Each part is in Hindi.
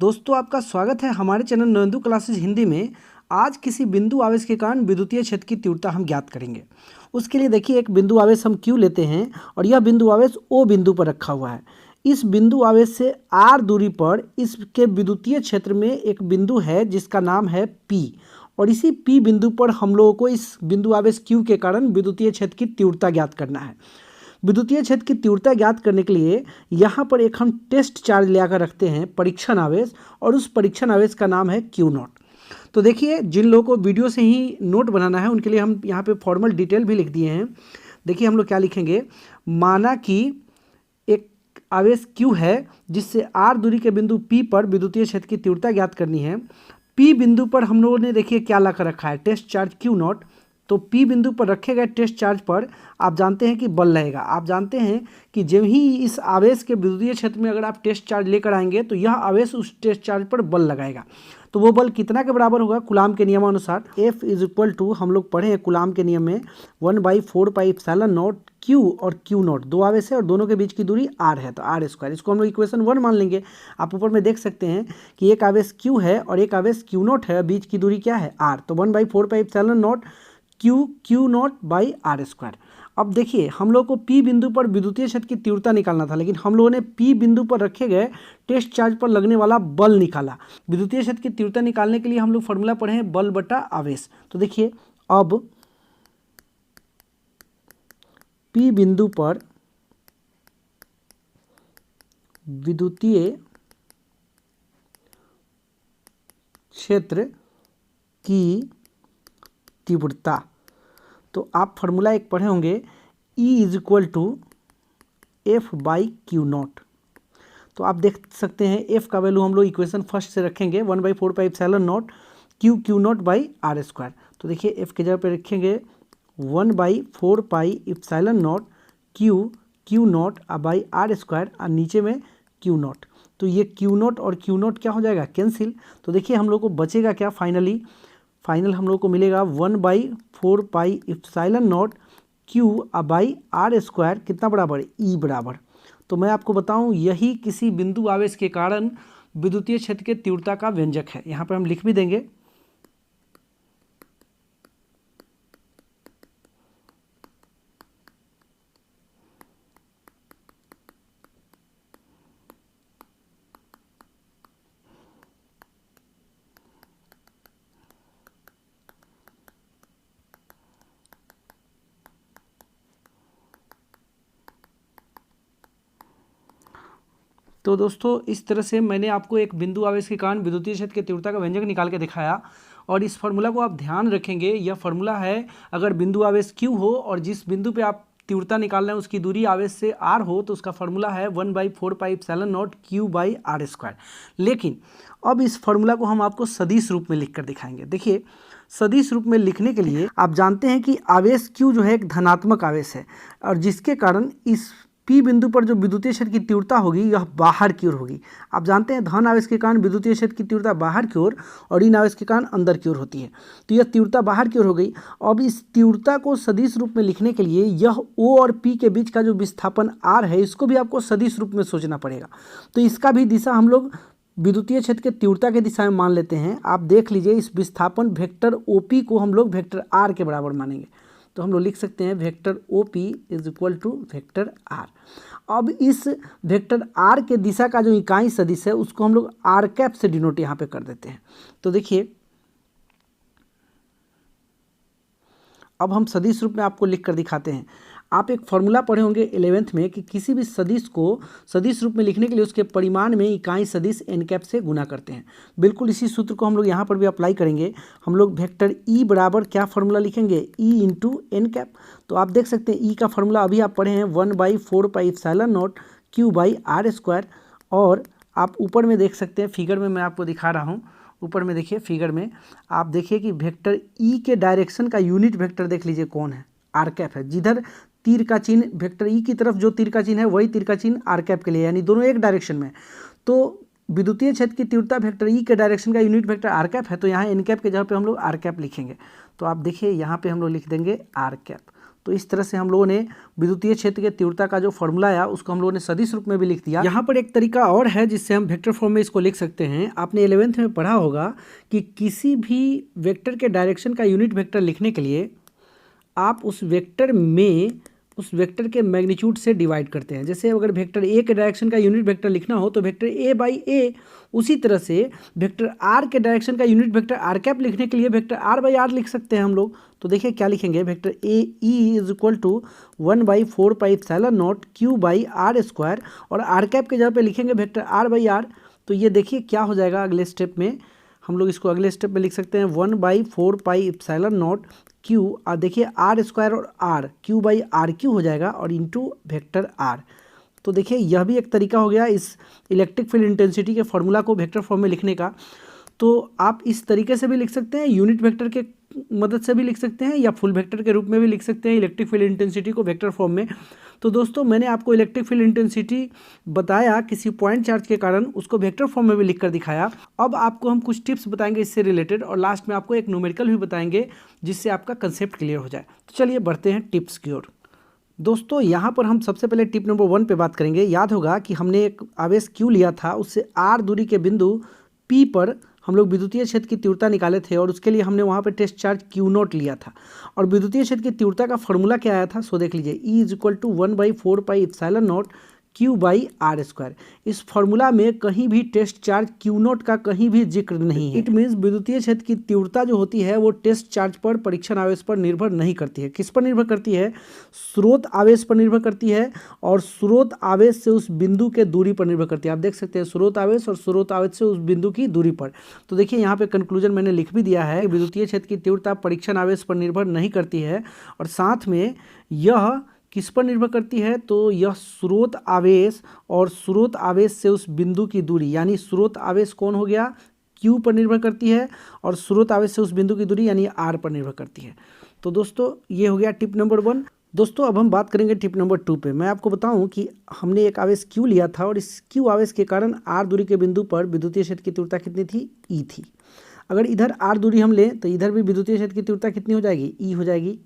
दोस्तों आपका स्वागत है हमारे चैनल नरेंदु क्लासेज हिंदी में। आज किसी बिंदु आवेश के कारण विद्युतीय क्षेत्र की तीव्रता हम ज्ञात करेंगे। उसके लिए देखिए एक बिंदु आवेश हम क्यू लेते हैं और यह बिंदु आवेश ओ बिंदु पर रखा हुआ है। इस बिंदु आवेश से आर दूरी पर इसके विद्युतीय क्षेत्र में एक बिंदु है जिसका नाम है पी, और इसी पी बिंदु पर हम लोगों को इस बिंदु आवेश क्यू के कारण विद्युतीय क्षेत्र की तीव्रता ज्ञात करना है। विद्युतीय क्षेत्र की तीव्रता ज्ञात करने के लिए यहाँ पर एक हम टेस्ट चार्ज ले आकर रखते हैं, परीक्षण आवेश, और उस परीक्षण आवेश का नाम है क्यू नॉट। तो देखिए जिन लोगों को वीडियो से ही नोट बनाना है उनके लिए हम यहाँ पे फॉर्मल डिटेल भी लिख दिए हैं। देखिए हम लोग क्या लिखेंगे, माना कि एक आवेश क्यू है जिससे आर दूरी के बिंदु पी पर विद्युतीय क्षेत्र की तीव्रता ज्ञात करनी है। पी बिंदु पर हम लोगों ने देखिए क्या ला कर रखा है, टेस्ट चार्ज क्यू नॉट। तो पी बिंदु पर रखे गए टेस्ट चार्ज पर आप जानते हैं कि बल रहेगा। आप जानते हैं कि जब ही इस आवेश के विद्युतीय क्षेत्र में अगर आप टेस्ट चार्ज लेकर आएंगे तो यह आवेश उस टेस्ट चार्ज पर बल लगाएगा। तो वो बल कितना के बराबर होगा, कूलाम के नियमानुसार F इज इक्वल टू, हम लोग पढ़े हैं कूलाम के नियम में, 1/4πε0 Q और Q नॉट दो आवेश है और दोनों के बीच की दूरी R है, तो R स्क्वायर। इसको हम लोग इक्वेशन 1 मान लेंगे। आप ऊपर में देख सकते हैं कि एक आवेश Q है और एक आवेश Q नॉट है, बीच की दूरी क्या है R, तो 1/4πε0 Q not by R square. अब देखिए हम लोग को P बिंदु पर विद्युतीय क्षेत्र की तीव्रता निकालना था, लेकिन हम लोगों ने P बिंदु पर रखे गए टेस्ट चार्ज पर लगने वाला बल निकाला। विद्युतीय क्षेत्र की तीव्रता निकालने के लिए हम लोग फॉर्मूला पढ़े हैं बल बटा आवेश। तो देखिए अब P बिंदु पर विद्युतीय क्षेत्र की तीव्रता, तो आप फॉर्मूला एक पढ़े होंगे E is equal to F by q not. तो आप देख सकते हैं F का वैल्यू हम लोग इक्वेशन फर्स्ट से रखेंगे 1/4πε0 Q not by R square. तो देखिए F के जगह पे रखेंगे 1/4πε0 Q not by R square और नीचे में क्यू नॉट। तो ये क्यू नॉट और क्यू नॉट क्या हो जाएगा, कैंसिल। तो देखिए हम लोग को बचेगा क्या, फाइनल हम लोग को मिलेगा 1/4πε0 क्यू बाई आर स्क्वायर, कितना बराबर, ई बराबर। तो मैं आपको बताऊं यही किसी बिंदु आवेश के कारण विद्युतीय क्षेत्र के तीव्रता का व्यंजक है। यहाँ पर हम लिख भी देंगे। तो दोस्तों इस तरह से मैंने आपको एक बिंदु आवेश के कारण विद्युतीय क्षेत्र की तीव्रता का व्यंजक निकाल के दिखाया, और इस फार्मूला को आप ध्यान रखेंगे। यह फार्मूला है अगर बिंदु आवेश Q हो और जिस बिंदु पे आप तीव्रता निकाल रहे हैं उसकी दूरी आवेश से R हो, तो उसका फार्मूला है 1/4πε0 Q बाई आर स्क्वायर। लेकिन अब इस फार्मूला को हम आपको सदिश रूप में लिख कर दिखाएंगे। देखिए सदिश रूप में लिखने के लिए आप जानते हैं कि आवेश Q जो है एक धनात्मक आवेश है, और जिसके कारण इस P बिंदु पर जो विद्युतीय क्षेत्र की तीव्रता होगी यह बाहर की ओर होगी। आप जानते हैं धन आवेश के कारण विद्युतीय क्षेत्र की तीव्रता बाहर की ओर और ऋण आवेश के कारण अंदर की ओर होती है। तो यह तीव्रता बाहर की ओर हो गई। अब इस तीव्रता को सदिश रूप में लिखने के लिए यह O और P के बीच का जो विस्थापन R है इसको भी आपको सदिश रूप में सोचना पड़ेगा। तो इसका भी दिशा हम लोग विद्युतीय क्षेत्र के तीव्रता के दिशा में मान लेते हैं। आप देख लीजिए इस विस्थापन वेक्टर OP को हम लोग वेक्टर R के बराबर मानेंगे। तो हम लोग लिख सकते हैं vector OP is equal to vector R। अब इस वेक्टर R के दिशा का जो इकाई सदिश है उसको हम लोग R कैप से डिनोट यहाँ पे कर देते हैं। तो देखिए अब हम सदिश रूप में आपको लिख कर दिखाते हैं। आप एक फॉर्मूला पढ़े होंगे 11th में कि किसी भी सदिश को सदिश रूप में लिखने के लिए उसके परिमाण में इकाई सदिश एन कैप से गुना करते हैं। बिल्कुल इसी सूत्र को हम लोग यहाँ पर भी अप्लाई करेंगे। हम लोग वेक्टर E बराबर क्या फॉर्मूला लिखेंगे, E इंटू एन कैप। तो आप देख सकते हैं E का फॉर्मूला अभी आप पढ़े हैं 1/4πε0 क्यू बाई आर स्क्वायर। और आप ऊपर में देख सकते हैं, फिगर में मैं आपको दिखा रहा हूँ, ऊपर में देखिए फिगर में आप देखिए कि वेक्टर E के डायरेक्शन का यूनिट वेक्टर देख लीजिए कौन है, आर कैप है। जिधर तीर का चिन्ह वेक्टर E की तरफ जो तीर का चिन्ह है वही तीर का चिन्ह आर कैप के लिए, यानी दोनों एक डायरेक्शन में। तो विद्युतीय क्षेत्र की तीव्रता वेक्टर E के डायरेक्शन का यूनिट वेक्टर आर कैप है, तो यहाँ एन कैप के जगह पे हम लोग आर कैप लिखेंगे। तो आप देखिए यहाँ पे हम लोग लिख देंगे आर कैप। तो इस तरह से हम लोगों ने विद्युतीय क्षेत्र के तीव्रता का जो फॉर्मूला आया उसको हम लोगों ने सदिश रूप में भी लिख दिया। यहाँ पर एक तरीका और है जिससे हम वेक्टर फॉर्म में इसको लिख सकते हैं। आपने 11th में पढ़ा होगा कि किसी भी वेक्टर के डायरेक्शन का यूनिट वेक्टर लिखने के लिए आप उस वेक्टर के मैग्नीट्यूड से डिवाइड करते हैं। जैसे अगर वेक्टर ए के डायरेक्शन का यूनिट वेक्टर लिखना हो तो वेक्टर ए बाई ए, उसी तरह से वेक्टर आर के डायरेक्शन का यूनिट वेक्टर आर कैप लिखने के लिए वेक्टर आर बाई आर लिख सकते हैं हम लोग। तो देखिए क्या लिखेंगे, vector A E is equal to 1/4πε0 Q by R square, और आर कैप के जगह पे लिखेंगे वेक्टर आर बाई आर। तो ये देखिए क्या हो जाएगा, अगले स्टेप में हम लोग इसको अगले स्टेप में लिख सकते हैं 1/4πε0 क्यू, और देखिए आर स्क्वायर और r q by r q हो जाएगा और इंटू वेक्टर आर। तो देखिए यह भी एक तरीका हो गया इस इलेक्ट्रिक फील्ड इंटेंसिटी के फॉर्मूला को वेक्टर फॉर्म में लिखने का। तो आप इस तरीके से भी लिख सकते हैं, यूनिट वेक्टर के मदद से भी लिख सकते हैं, या फुल वेक्टर के रूप में भी लिख सकते हैं इलेक्ट्रिक फील्ड इंटेंसिटी को वेक्टर फॉर्म में। तो दोस्तों मैंने आपको इलेक्ट्रिक फील्ड इंटेंसिटी बताया किसी पॉइंट चार्ज के कारण, उसको वेक्टर फॉर्म में भी लिख कर दिखाया। अब आपको हम कुछ टिप्स बताएंगे इससे रिलेटेड, और लास्ट में आपको एक न्यूमेरिकल भी बताएंगे जिससे आपका कंसेप्ट क्लियर हो जाए। तो चलिए बढ़ते हैं टिप्स की ओर। दोस्तों यहाँ पर हम सबसे पहले टिप नंबर 1 पे बात करेंगे। याद होगा कि हमने एक आवेश Q लिया था, उससे R दूरी के बिंदु P पर हम लोग विद्युतीय क्षेत्र की तीव्रता निकाले थे, और उसके लिए हमने वहाँ पे टेस्ट चार्ज Q0 लिया था। और विद्युतीय क्षेत्र की तीव्रता का फॉर्मूला क्या आया था, सो देख लीजिए, E is equal to 1/4πε0 Q by R square. इस फॉर्मूला में कहीं भी टेस्ट चार्ज Q0 का कहीं भी जिक्र नहीं है। इट मीन्स विद्युतीय क्षेत्र की तीव्रता जो होती है वो टेस्ट चार्ज पर, परीक्षण आवेश पर निर्भर नहीं करती है। किस पर निर्भर करती है, स्रोत आवेश पर निर्भर करती है, और स्रोत आवेश से उस बिंदु के दूरी पर निर्भर करती है। आप देख सकते हैं स्रोत आवेश और स्रोत आवेश से उस बिंदु की दूरी पर। तो देखिए यहाँ पे कंक्लूजन मैंने लिख भी दिया है, विद्युतीय क्षेत्र की तीव्रता परीक्षण आवेश पर निर्भर नहीं करती है, और साथ में यह किस पर निर्भर करती है, तो यह स्रोत आवेश और स्रोत आवेश से उस बिंदु की दूरी, यानी स्रोत आवेश कौन हो गया, Q पर निर्भर करती है, और स्रोत आवेश से उस बिंदु की दूरी यानी R पर निर्भर करती है। तो दोस्तों ये हो गया टिप नंबर 1। दोस्तों अब हम बात करेंगे टिप नंबर 2 पे। मैं आपको बताऊं कि हमने एक आवेश Q लिया था, और इस Q आवेश के कारण R दूरी के बिंदु पर विद्युतीय क्षेत्र की तीव्रता कितनी थी, E थी। अगर इधर R दूरी हम लें तो इधर भी विद्युतीय क्षेत्र की तीव्रता कितनी हो जाएगी, E हो जाएगी।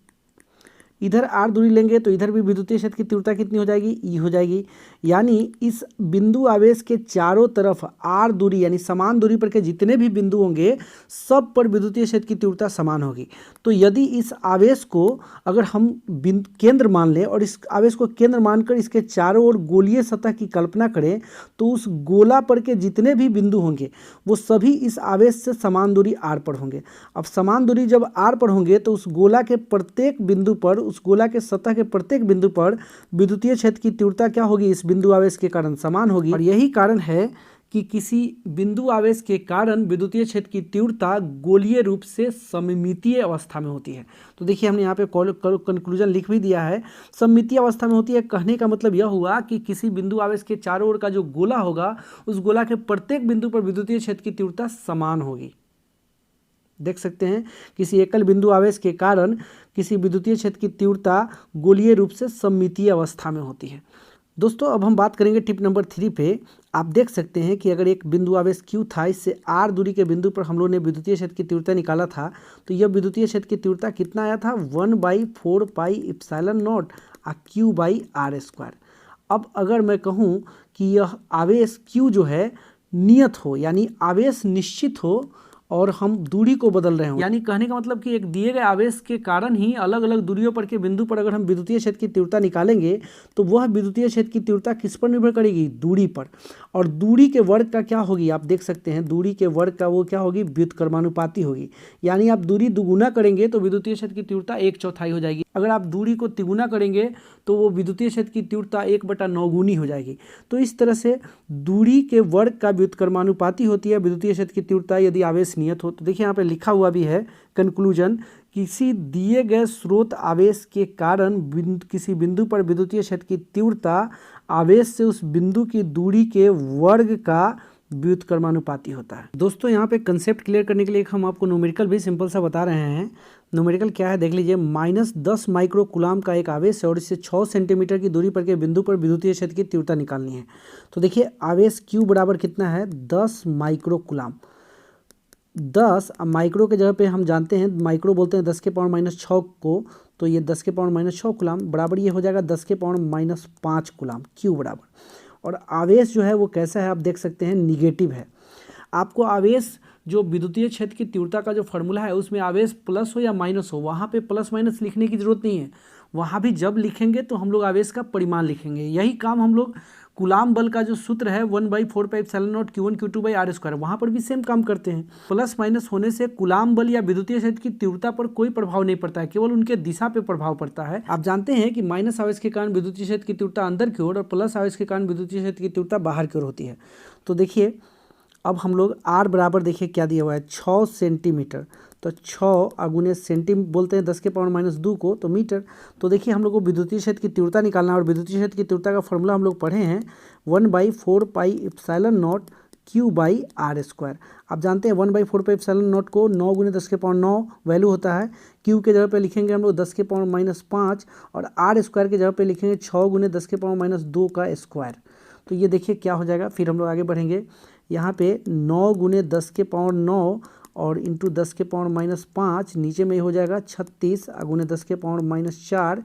इधर R दूरी लेंगे तो इधर भी विद्युतीय क्षेत्र की तीव्रता कितनी हो जाएगी, E हो जाएगी। यानी इस बिंदु आवेश के चारों तरफ R दूरी यानी समान दूरी पर के जितने भी बिंदु होंगे सब पर विद्युतीय क्षेत्र की तीव्रता समान होगी। तो यदि इस आवेश को अगर हम केंद्र मान लें और इस आवेश को केंद्र मानकर इसके चारों ओर गोलीय सतह की कल्पना करें, तो उस गोला पर के जितने भी बिंदु होंगे वो सभी इस आवेश से समान दूरी R पर होंगे। अब समान दूरी जब R पर होंगे तो उस गोला के प्रत्येक बिंदु पर, उस गोला के सतह के प्रत्येक बिंदु पर विद्युतीय क्षेत्र की तीव्रता क्या होगी, इस बिंदु आवेश के कारण समान होगी। और यही कारण है कि किसी बिंदु आवेश के कारण विद्युतीय क्षेत्र की तीव्रता गोलीय रूप से सममितीय अवस्था में होती है। तो देखिए हमने यहाँ पे कंक्लूजन लिख भी दिया है, सममितीय अवस्था में होती है। कहने का मतलब यह हुआ कि किसी बिंदु आवेश के चारों ओर का जो गोला होगा उस गोला के प्रत्येक बिंदु पर विद्युतीय क्षेत्र की तीव्रता समान होगी। देख सकते हैं किसी एकल बिंदु आवेश के कारण किसी विद्युतीय क्षेत्र की तीव्रता गोलीय रूप से सममितीय अवस्था में होती है। दोस्तों अब हम बात करेंगे टिप नंबर 3 पे। आप देख सकते हैं कि अगर एक बिंदु आवेश Q था, इससे R दूरी के बिंदु पर हम लोगों ने विद्युतीय क्षेत्र की तीव्रता निकाला था, तो यह विद्युतीय क्षेत्र की तीव्रता कितना आया था, 1/4πε0 Q बाई आर स्क्वायर। अब अगर मैं कहूँ कि यह आवेश Q जो है नियत हो, यानी आवेश निश्चित हो, और हम दूरी को बदल रहे हो, यानी कहने का मतलब कि एक दिए गए आवेश के कारण ही अलग अलग दूरियों पर के बिंदु पर अगर हम विद्युतीय क्षेत्र की तीव्रता निकालेंगे तो वह विद्युतीय क्षेत्र की तीव्रता किस पर निर्भर करेगी, दूरी पर। और दूरी के वर्ग का क्या होगी, आप देख सकते हैं दूरी के वर्ग का वो क्या होगी, व्युत्क्रमानुपाती होगी। यानी आप दूरी दुगुना करेंगे तो विद्युतीय क्षेत्र की तीव्रता 1/4 हो जाएगी। अगर आप दूरी को तिगुना करेंगे तो वो विद्युतीय क्षेत्र की तीव्रता 1/9 गुनी हो जाएगी। तो इस तरह से दूरी के वर्ग का व्युत्क्रमानुपाती होती है विद्युतीय क्षेत्र की तीव्रता यदि आवेश नियत हो। तो देखिए यहाँ पे लिखा हुआ भी है कंक्लूजन, किसी दिए गए स्रोत आवेश के कारण किसी बिंदु पर विद्युतीय क्षेत्र की तीव्रता आवेश से उस बिंदु की दूरी के वर्ग का व्युत्क्रमानुपाती होता है। दोस्तों यहाँ पे कंसेप्ट क्लियर करने के लिए हम आपको न्यूमेरिकल भी सिंपल सा बता रहे हैं। न्यूमेरिकल क्या है देख लीजिए, -10 माइक्रो कूलम का एक आवेश है और इससे 6 सेंटीमीटर की दूरी पर के बिंदु पर विद्युतीय क्षेत्र की तीव्रता निकालनी है। तो देखिए आवेश Q बराबर कितना है, 10 माइक्रो कूलम। 10 माइक्रो के जगह पे हम जानते हैं माइक्रो बोलते हैं 10 के पावर -6 को, तो ये 10 के पावर -6 कूलाम बराबर ये हो जाएगा 10 के पावर -5 कूलाम Q बराबर। और आवेश जो है वो कैसा है आप देख सकते हैं, निगेटिव है। आपको आवेश जो विद्युतीय क्षेत्र की तीव्रता का जो फॉर्मूला है उसमें आवेश प्लस हो या माइनस हो, वहाँ पे प्लस माइनस लिखने की जरूरत नहीं है। वहाँ भी जब लिखेंगे तो हम लोग आवेश का परिमाण लिखेंगे। यही काम हम लोग कूलाम बल का जो सूत्र है 1/4πε0 Q1 Q2/r², वहाँ पर भी सेम काम करते हैं। प्लस माइनस होने से कूलाम बल या विद्युतीय क्षेत्र की तीव्रता पर कोई प्रभाव नहीं पड़ता है, केवल उनके दिशा पे प्रभाव पड़ता है। आप जानते हैं कि माइनस आवेश के कारण विद्युतीय क्षेत्र की तीव्रता अंदर की ओर और प्लस आवेश के कारण विद्युतीय क्षेत्र की तीव्रता बाहर की ओर होती है। तो देखिए अब हम लोग R बराबर देखिए क्या दिया हुआ है 6 सेंटीमीटर, तो 6 अगुने सेंटी बोलते हैं 10 के पावर -2 को, तो मीटर। तो देखिए हम लोग को विद्युतीय क्षेत्र की तीव्रता निकालना है और विद्युतीय क्षेत्र की तीव्रता का फॉर्मूला हम लोग पढ़े हैं 1/4πε0 Q/r²। आप जानते हैं 1/4πε0 को 9 × 10 के पावर 9 वैल्यू होता है। Q के जगह पे लिखेंगे हम लोग 10 के पावर -5 और r² के जगह पे लिखेंगे 6 × 10 के पावर -2 का स्क्वायर। तो ये देखिए क्या हो जाएगा। फिर हम लोग आगे बढ़ेंगे, यहाँ पे 9 × 10 के पावर 9 और इंटू 10 के पावर -5, नीचे में हो जाएगा 36 × 10 के पावर -4।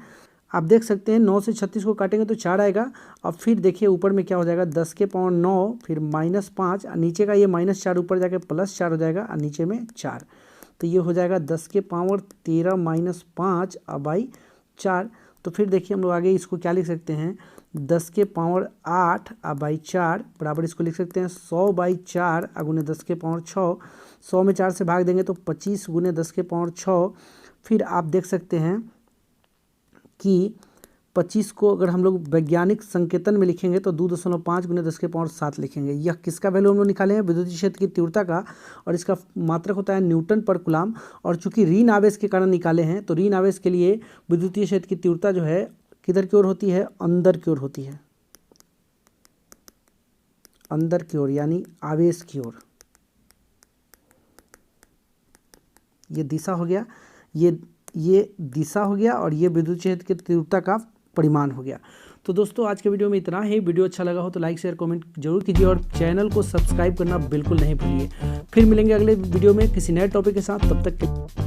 आप देख सकते हैं 9 से 36 को काटेंगे तो 4 आएगा। अब फिर देखिए ऊपर में क्या हो जाएगा 10 के पावर 9 फिर -5, नीचे का ये -4 ऊपर जाके +4 हो जाएगा और नीचे में 4। तो ये हो जाएगा 10 के पावर 13 -5 /4। तो फिर देखिए हम लोग आगे इसको क्या लिख सकते हैं 10 के पावर 8 /4 बराबर इसको लिख सकते हैं 100/4 × 10 के पावर 6। 100 में 4 से भाग देंगे तो 25 × 10 के पावर 6। फिर आप देख सकते हैं कि 25 को अगर हम लोग वैज्ञानिक संकेतन में लिखेंगे तो 2.5 × 10 के पावर 7 लिखेंगे। यह किसका वैल्यू हम लोग निकाले हैं, विद्युतीय क्षेत्र की तीव्रता का, और इसका मात्रक होता है न्यूटन पर कूलाम। और चूंकि ऋण आवेश के कारण निकाले हैं तो ऋण आवेश के लिए विद्युतीय क्षेत्र की तीव्रता जो है किधर की ओर होती है, अंदर की ओर होती है, अंदर की ओर यानी आवेश की ओर। ये दिशा हो गया, ये दिशा हो गया और ये विद्युत क्षेत्र की तीव्रता का परिमाण हो गया। तो दोस्तों आज के वीडियो में इतना ही। वीडियो अच्छा लगा हो तो लाइक शेयर कमेंट जरूर कीजिए और चैनल को सब्सक्राइब करना बिल्कुल नहीं भूलिए। फिर मिलेंगे अगले वीडियो में किसी नए टॉपिक के साथ, तब तक के